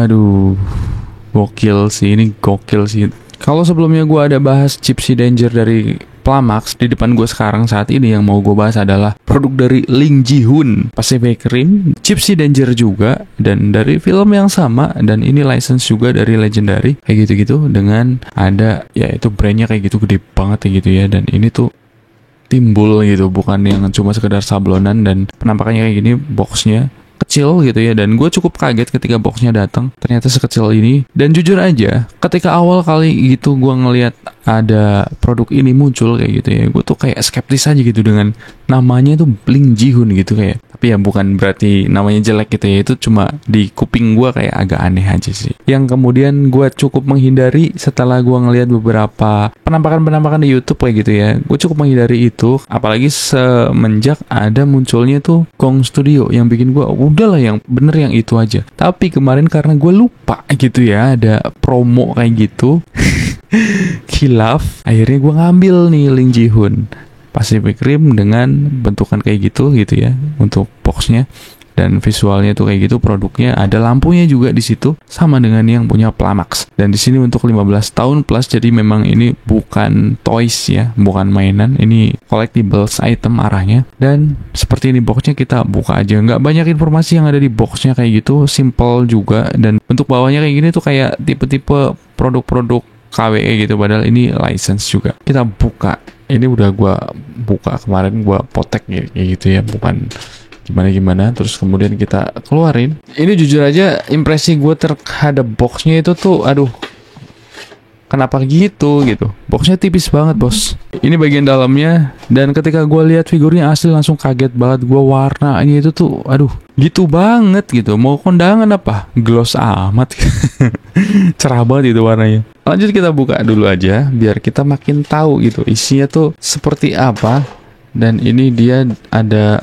Waduh, gokil sih, ini gokil sih. Kalau sebelumnya gue ada bahas Gypsy Danger dari Plamax, di depan gue sekarang saat ini yang mau gue bahas adalah produk dari Ling Ji-hoon, Pacific Rim, Gypsy Danger juga, dan dari film yang sama, dan ini license juga dari Legendary, kayak gitu-gitu, dengan ada, ya itu brandnya kayak gitu, gede banget kayak gitu ya, dan ini tuh timbul gitu, bukan yang cuma sekedar sablonan, dan penampakannya kayak gini, boxnya kecil gitu ya, dan gue cukup kaget ketika boxnya datang ternyata sekecil ini. Dan jujur aja ketika awal kali gitu gue ngelihat ada produk ini muncul kayak gitu ya, gue tuh kayak skeptis aja gitu dengan namanya tuh Ling Ji-hoon gitu kayak. Tapi ya bukan berarti namanya jelek gitu ya, itu cuma di kuping gue kayak agak aneh aja sih. Yang kemudian gue cukup menghindari setelah gue ngelihat beberapa penampakan di YouTube kayak gitu ya, gue cukup menghindari itu, apalagi semenjak ada munculnya tuh Gong Studio yang bikin gue udahlah yang bener yang itu aja. Tapi kemarin karena gue lupa gitu ya ada promo kayak gitu khilaf, akhirnya gue ngambil nih Ling Ji-hoon Pacific Rim dengan bentukan kayak gitu ya untuk boxnya, dan visualnya tuh kayak gitu, produknya ada lampunya juga di situ sama dengan yang punya Plamax. Dan di sini untuk 15 tahun plus, jadi memang ini bukan toys ya, bukan mainan, ini collectibles item arahnya. Dan seperti ini boxnya, kita buka aja, nggak banyak informasi yang ada di boxnya kayak gitu, simple juga, dan untuk bawahnya kayak gini tuh kayak tipe-tipe produk-produk KWE gitu, padahal ini license juga. Kita buka, ini udah gua buka kemarin, gua potek kayak gitu ya, bukan gimana, terus kemudian kita keluarin. Ini jujur aja impresi gue terhadap boxnya itu tuh, aduh, kenapa gitu. Boxnya tipis banget bos. Ini bagian dalamnya, dan ketika gue lihat figurnya asli langsung kaget banget gue, warnanya itu tuh, aduh, gitu banget gitu. Mau kondangan apa? Gloss amat. Cerah banget itu warnanya. Lanjut kita buka dulu aja, biar kita makin tahu gitu isinya tuh seperti apa. Dan ini dia ada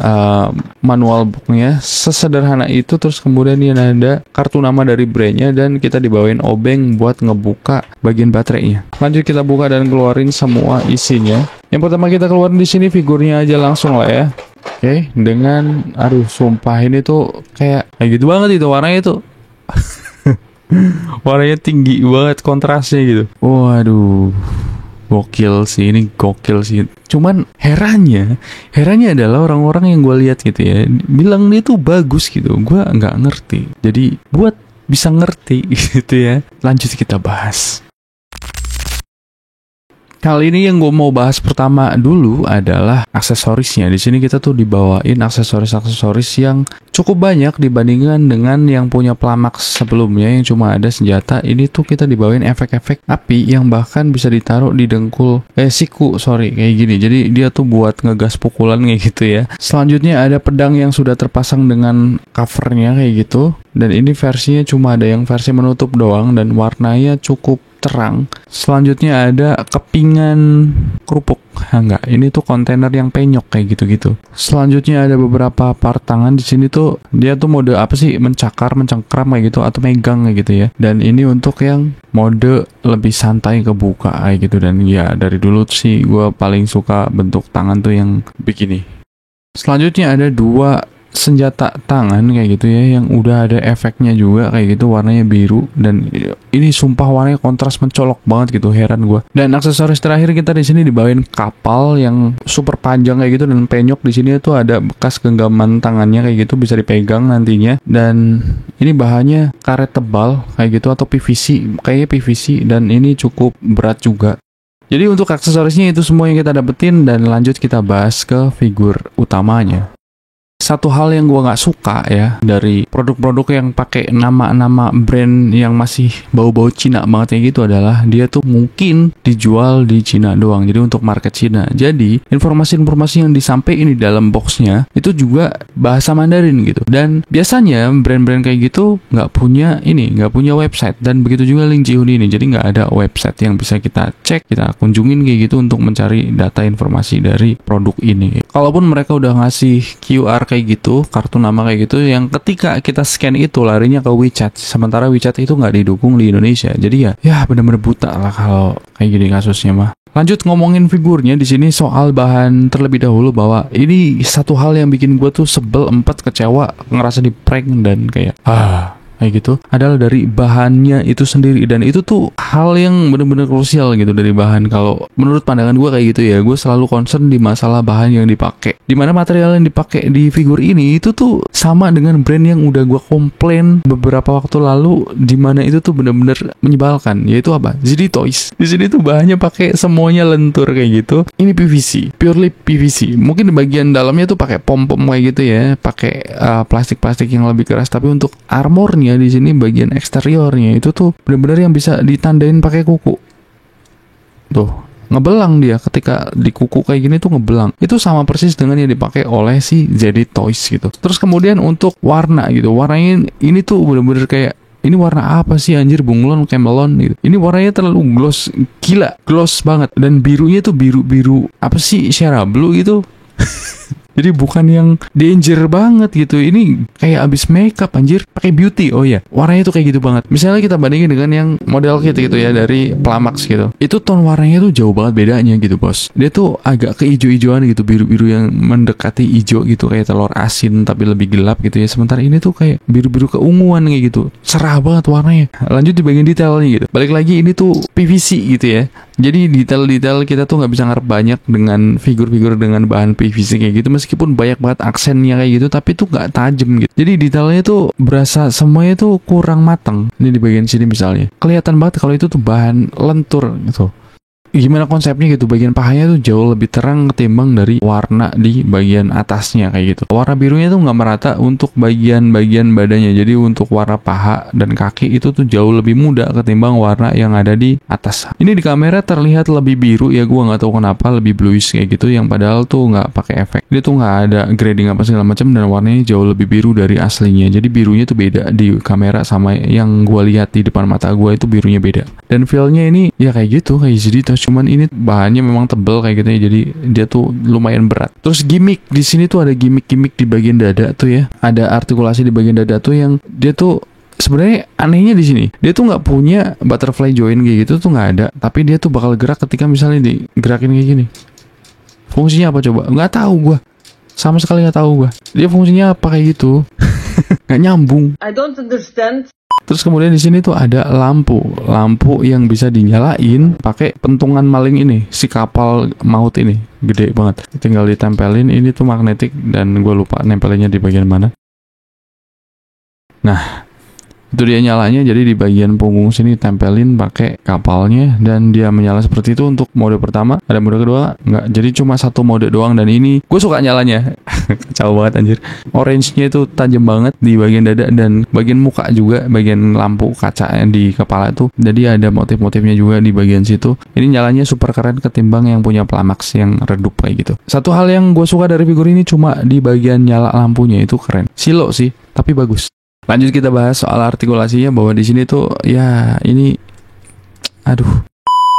manual booknya sesederhana itu, terus kemudian dia ada kartu nama dari brandnya, dan kita dibawain obeng buat ngebuka bagian baterainya. Lanjut kita buka dan keluarin semua isinya. Yang pertama kita keluarin di sini figurnya aja langsung lah ya. Oke, dengan aduh sumpah ini tuh kayak gitu banget itu warnanya tuh. Warnanya tinggi banget kontrasnya gitu. Waduh. Gokil sih, ini gokil sih. Cuman herannya adalah orang-orang yang gue lihat gitu ya, bilang dia tuh bagus gitu. Gue nggak ngerti. Jadi buat bisa ngerti gitu ya, lanjut kita bahas. Kali ini yang gue mau bahas pertama dulu adalah aksesorisnya. Di sini kita tuh dibawain aksesoris yang cukup banyak dibandingkan dengan yang punya Plamax sebelumnya yang cuma ada senjata. Ini tuh kita dibawain efek-efek api yang bahkan bisa ditaruh di dengkul, siku kayak gini. Jadi dia tuh buat ngegas pukulan kayak gitu ya. Selanjutnya ada pedang yang sudah terpasang dengan covernya kayak gitu. Dan ini versinya cuma ada yang versi menutup doang, dan warnanya cukup terang. Selanjutnya ada kepingan kerupuk. Enggak, ini tuh kontainer yang penyok kayak gitu-gitu. Selanjutnya ada beberapa part tangan di sini tuh, dia tuh mode apa sih? Mencengkram kayak gitu, atau megang kayak gitu ya. Dan ini untuk yang mode lebih santai kebuka kayak gitu. Dan ya dari dulu sih gue paling suka bentuk tangan tuh yang begini. Selanjutnya ada dua senjata tangan kayak gitu ya, yang udah ada efeknya juga kayak gitu, warnanya biru, dan ini sumpah warnanya kontras mencolok banget gitu, heran gue. Dan aksesoris terakhir kita di sini dibawain kapal yang super panjang kayak gitu, dan penyok di sini tuh ada bekas genggaman tangannya kayak gitu, bisa dipegang nantinya. Dan ini bahannya karet tebal kayak gitu, atau PVC, kayaknya PVC, dan ini cukup berat juga. Jadi untuk aksesorisnya itu semua yang kita dapetin, dan lanjut kita bahas ke figur utamanya. Satu hal yang gue nggak suka ya dari produk-produk yang pakai nama-nama brand yang masih bau-bau Cina banget kayak gitu adalah dia tuh mungkin dijual di Cina doang, jadi untuk market Cina. Jadi informasi-informasi yang disampaikan di dalam boxnya itu juga bahasa Mandarin gitu. Dan biasanya brand-brand kayak gitu nggak punya website, dan begitu juga Ling Ji-hoon ini. Jadi nggak ada website yang bisa kita cek, kita kunjungin kayak gitu untuk mencari data informasi dari produk ini. Kalaupun mereka udah ngasih QR kayak gitu, kartu nama kayak gitu, yang ketika kita scan itu larinya ke WeChat, sementara WeChat itu nggak didukung di Indonesia. Jadi ya bener-bener buta lah kalau kayak gini kasusnya mah. Lanjut ngomongin figurnya di sini soal bahan terlebih dahulu, bahwa ini satu hal yang bikin gue tuh sebel, kecewa, ngerasa di prank, dan kayak kayak gitu adalah dari bahannya itu sendiri, dan itu tuh hal yang bener-bener krusial gitu dari bahan. Kalau menurut pandangan gue kayak gitu ya, gue selalu concern di masalah bahan yang dipakai, dimana material yang dipakai di figur ini itu tuh sama dengan brand yang udah gue komplain beberapa waktu lalu, dimana itu tuh bener-bener menyebalkan, yaitu apa? ZD Toys. Di sini tuh bahannya pakai semuanya lentur kayak gitu. Ini PVC, purely PVC. Mungkin di bagian dalamnya tuh pakai pom-pom kayak gitu ya, pakai plastik-plastik yang lebih keras, tapi untuk armornya di sini bagian eksteriornya itu tuh benar-benar yang bisa ditandain pakai kuku. Tuh, ngebelang dia ketika di kuku kayak gini tuh ngebelang. Itu sama persis dengan yang dipakai oleh si ZD Toys gitu. Terus kemudian untuk warna gitu, warnanya ini tuh benar-benar kayak, ini warna apa sih anjir, bunglon, camelon gitu. Ini warnanya terlalu gloss, gila, gloss banget. Dan birunya tuh biru-biru apa sih, Shara Blue gitu. Jadi bukan yang danger banget gitu. Ini kayak abis makeup anjir, pakai beauty. Oh iya, warnanya tuh kayak gitu banget. Misalnya kita bandingin dengan yang model kit gitu ya dari Plamax gitu. Itu tone warnanya tuh jauh banget bedanya gitu, bos. Dia tuh agak keijo-ijoan gitu, biru-biru yang mendekati hijau gitu, kayak telur asin tapi lebih gelap gitu ya. Sementara ini tuh kayak biru-biru keunguan kayak gitu. Cerah banget warnanya. Lanjut di bagian detailnya gitu. Balik lagi, ini tuh PVC gitu ya. Jadi detail-detail kita tuh nggak bisa ngarep banyak dengan figur-figur dengan bahan PVC kayak gitu, meskipun banyak banget aksennya kayak gitu, tapi tuh nggak tajem gitu. Jadi detailnya tuh berasa semuanya tuh kurang matang. Ini di bagian sini misalnya, kelihatan banget kalau itu tuh bahan lentur gitu. Gimana konsepnya gitu, bagian pahanya tuh jauh lebih terang ketimbang dari warna di bagian atasnya kayak gitu. Warna birunya tuh nggak merata untuk bagian-bagian badannya, jadi untuk warna paha dan kaki itu tuh jauh lebih muda ketimbang warna yang ada di atas. Ini di kamera terlihat lebih biru ya, gua nggak tahu kenapa, lebih bluish kayak gitu, yang padahal tuh nggak pakai efek. Dia tuh nggak ada grading apa segala macam, dan warnanya jauh lebih biru dari aslinya. Jadi birunya tuh beda di kamera sama yang gua lihat di depan mata gua, itu birunya beda. Dan feel-nya ini ya kayak gitu, kayak jadi cuman ini bahannya memang tebel kayak gitu ya, jadi dia tuh lumayan berat. Terus gimmick di sini tuh ada gimmick-gimmick di bagian dada tuh ya, ada artikulasi di bagian dada tuh yang dia tuh sebenarnya anehnya di sini, dia tuh nggak punya butterfly joint kayak gitu tuh, nggak ada, tapi dia tuh bakal gerak ketika misalnya digerakin kayak gini. Fungsinya apa coba? Nggak tahu gua, sama sekali nggak tahu gua. Dia fungsinya apa kayak gitu? Nggak nyambung. I don't understand. Terus kemudian di sini tuh ada lampu yang bisa dinyalain pakai pentungan maling ini, si kapal maut ini, gede banget. Tinggal ditempelin, ini tuh magnetik dan gue lupa nempelinnya di bagian mana. Nah, itu dia nyalanya, jadi di bagian punggung sini tempelin pakai kapalnya dan dia menyala seperti itu untuk mode pertama. Ada mode kedua nggak, jadi cuma satu mode doang, dan ini gue suka nyalanya. Kacau banget anjir. Orange-nya itu tajam banget di bagian dada dan bagian muka juga, bagian lampu kaca yang di kepala itu. Jadi ada motif-motifnya juga di bagian situ. Ini nyalanya super keren ketimbang yang punya Plamax yang redup kayak gitu. Satu hal yang gue suka dari figur ini cuma di bagian nyala lampunya, itu keren. Silo sih, tapi bagus. Lanjut kita bahas soal artikulasinya, bahwa di sini tuh ya ini, aduh.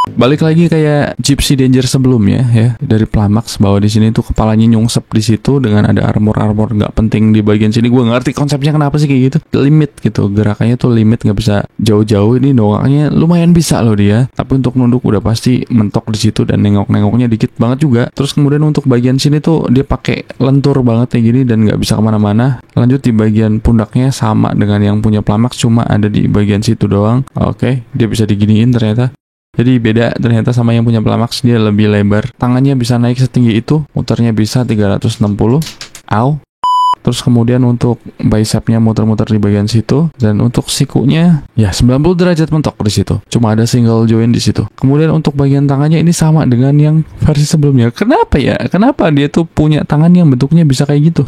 Balik lagi kayak Gypsy Danger sebelumnya ya dari Plamax, bahwa di sini tuh kepalanya nyungsep di situ dengan ada armor nggak penting di bagian sini. Gue ngerti konsepnya kenapa sih kayak gitu, limit gitu, gerakannya tuh limit, nggak bisa jauh-jauh. Ini doangnya lumayan bisa loh dia, tapi untuk nunduk udah pasti mentok di situ dan nengok-nengoknya dikit banget juga. Terus kemudian untuk bagian sini tuh dia pakai lentur banget kayak gini dan nggak bisa kemana-mana. Lanjut di bagian pundaknya sama dengan yang punya Plamax, cuma ada di bagian situ doang. Oke, dia bisa diginiin ternyata. Jadi beda ternyata sama yang punya Plamax, dia lebih lebar. Tangannya bisa naik setinggi itu, muternya bisa 360. Au. Terus kemudian untuk bicepnya muter-muter di bagian situ, dan untuk sikunya ya 90 derajat mentok di situ. Cuma ada single joint di situ. Kemudian untuk bagian tangannya ini sama dengan yang versi sebelumnya. Kenapa ya? Kenapa dia tuh punya tangan yang bentuknya bisa kayak gitu?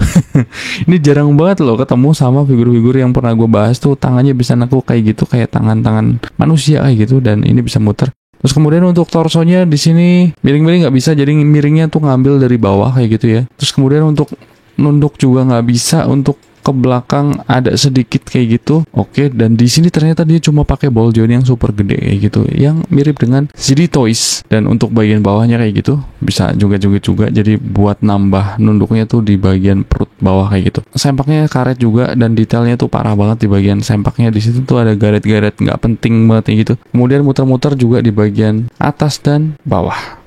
Ini jarang banget loh ketemu sama figur-figur yang pernah gue bahas tuh tangannya bisa nekuk kayak gitu, kayak tangan-tangan manusia kayak gitu, dan ini bisa muter. Terus kemudian untuk torsonya di sini miring-miring nggak bisa, jadi miringnya tuh ngambil dari bawah kayak gitu ya. Terus kemudian untuk nunduk juga nggak bisa, untuk ke belakang ada sedikit kayak gitu. Oke, dan di sini ternyata dia cuma pakai ball joint yang super gede kayak gitu, yang mirip dengan ZD Toys. Dan untuk bagian bawahnya kayak gitu bisa juga, jadi buat nambah nunduknya tuh di bagian perut bawah kayak gitu. Sempaknya karet juga, dan detailnya tuh parah banget di bagian sempaknya. Di situ tuh ada garet-garet nggak penting banget kayak gitu. Kemudian muter-muter juga di bagian atas dan bawah.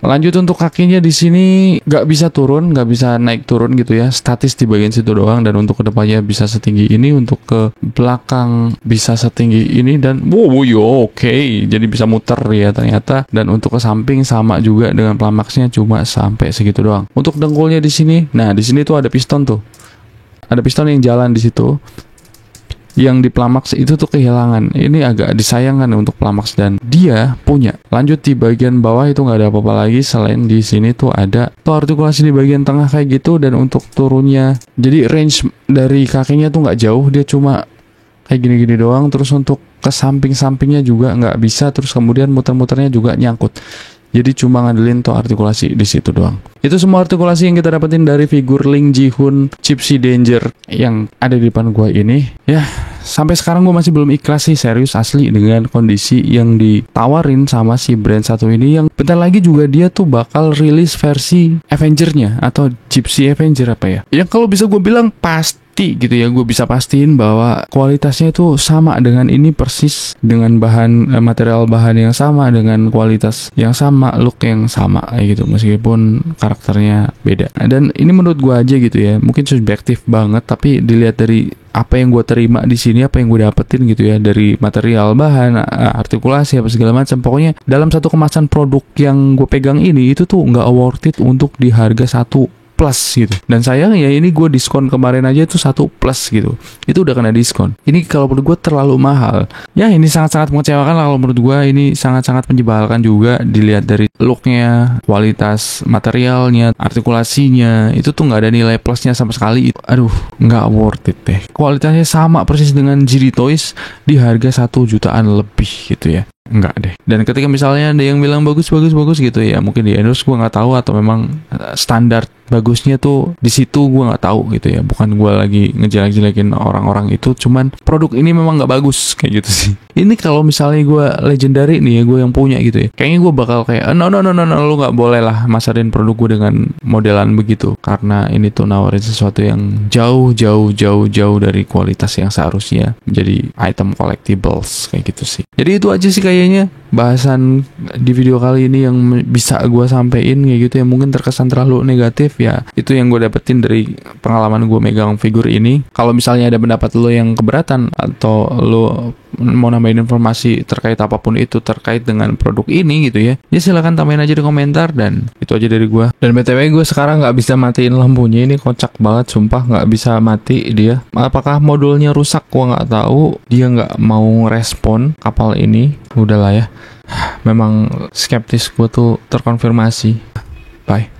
Lanjut untuk kakinya di sini nggak bisa turun, nggak bisa naik turun gitu ya, statis di bagian situ doang. Dan untuk kedepannya bisa setinggi ini, untuk ke belakang bisa setinggi ini, dan wow yo oke, jadi bisa muter ya ternyata. Dan untuk ke samping sama juga dengan Plamaxnya, cuma sampai segitu doang. Untuk dengkulnya di sini, nah di sini tuh ada piston tuh, ada piston yang jalan di situ. Yang di Plamax itu tuh kehilangan. Ini agak disayangkan untuk Plamax, dan dia punya. Lanjut di bagian bawah itu nggak ada apa-apa lagi selain di sini tuh ada tuh artikulasi di bagian tengah kayak gitu. Dan untuk turunnya, jadi range dari kakinya tuh nggak jauh, dia cuma kayak gini-gini doang. Terus untuk ke samping-sampingnya juga nggak bisa. Terus kemudian muter-muternya juga nyangkut. Jadi cuma ngandelin tuh artikulasi di situ doang. Itu semua artikulasi yang kita dapetin dari figur Ling Ji-hoon Gypsy Danger yang ada di depan gua ini. Ya, sampai sekarang gua masih belum ikhlas sih, serius asli, dengan kondisi yang ditawarin sama si brand satu ini. Yang bentar lagi juga dia tuh bakal rilis versi Avenger-nya atau Gypsy Avenger apa ya. Yang kalau bisa gue bilang pasti gitu ya, gue bisa pastiin bahwa kualitasnya itu sama dengan ini persis, dengan bahan material bahan yang sama, dengan kualitas yang sama, look yang sama kayak gitu, meskipun karakternya beda. Dan ini menurut gue aja gitu ya, mungkin subjektif banget, tapi dilihat dari apa yang gue terima di sini, apa yang gue dapetin gitu ya, dari material bahan, artikulasi apa segala macam, pokoknya dalam satu kemasan produk yang gue pegang ini itu tuh nggak worth it untuk di harga 1 plus gitu. Dan sayang ya, ini gue diskon kemarin aja itu 1 plus gitu, itu udah kena diskon. Ini kalau menurut gue terlalu mahal ya, ini sangat-sangat mengecewakan lah kalau menurut gue. Ini sangat-sangat menyebalkan juga dilihat dari looknya, kualitas materialnya, artikulasinya, itu tuh nggak ada nilai plusnya sama sekali. Aduh, nggak worth it deh. Kualitasnya sama persis dengan GD Toys di harga 1 jutaan lebih gitu ya. Enggak deh. Dan ketika misalnya ada yang bilang bagus gitu ya, mungkin di endorse, gue nggak tahu, atau memang standar bagusnya tuh di situ, gue nggak tahu gitu ya. Bukan gue lagi ngejelek-jelekin orang-orang itu, cuman produk ini memang nggak bagus kayak gitu sih. Ini kalau misalnya gue legendary nih ya, gue yang punya gitu ya, kayaknya gue bakal kayak no, lu nggak boleh lah masarin produk gue dengan modelan begitu, karena ini tuh nawarin sesuatu yang jauh dari kualitas yang seharusnya menjadi item collectibles kayak gitu sih. Jadi itu aja sih kayaknya bahasan di video kali ini yang bisa gue sampein kayak gitu ya. Mungkin terkesan terlalu negatif ya, itu yang gue dapetin dari pengalaman gue megang figur ini. Kalau misalnya ada pendapat lo yang keberatan, atau lo mau nambahin informasi terkait apapun itu terkait dengan produk ini gitu ya, ya silakan tambahin aja di komentar. Dan itu aja dari gue. Dan BTW gue sekarang nggak bisa matiin lampunya, ini kocak banget sumpah, nggak bisa mati dia. Apakah modulnya rusak, gue nggak tahu. Dia nggak mau respon kapal ini. Udahlah ya, memang skeptis gue tuh terkonfirmasi. Bye.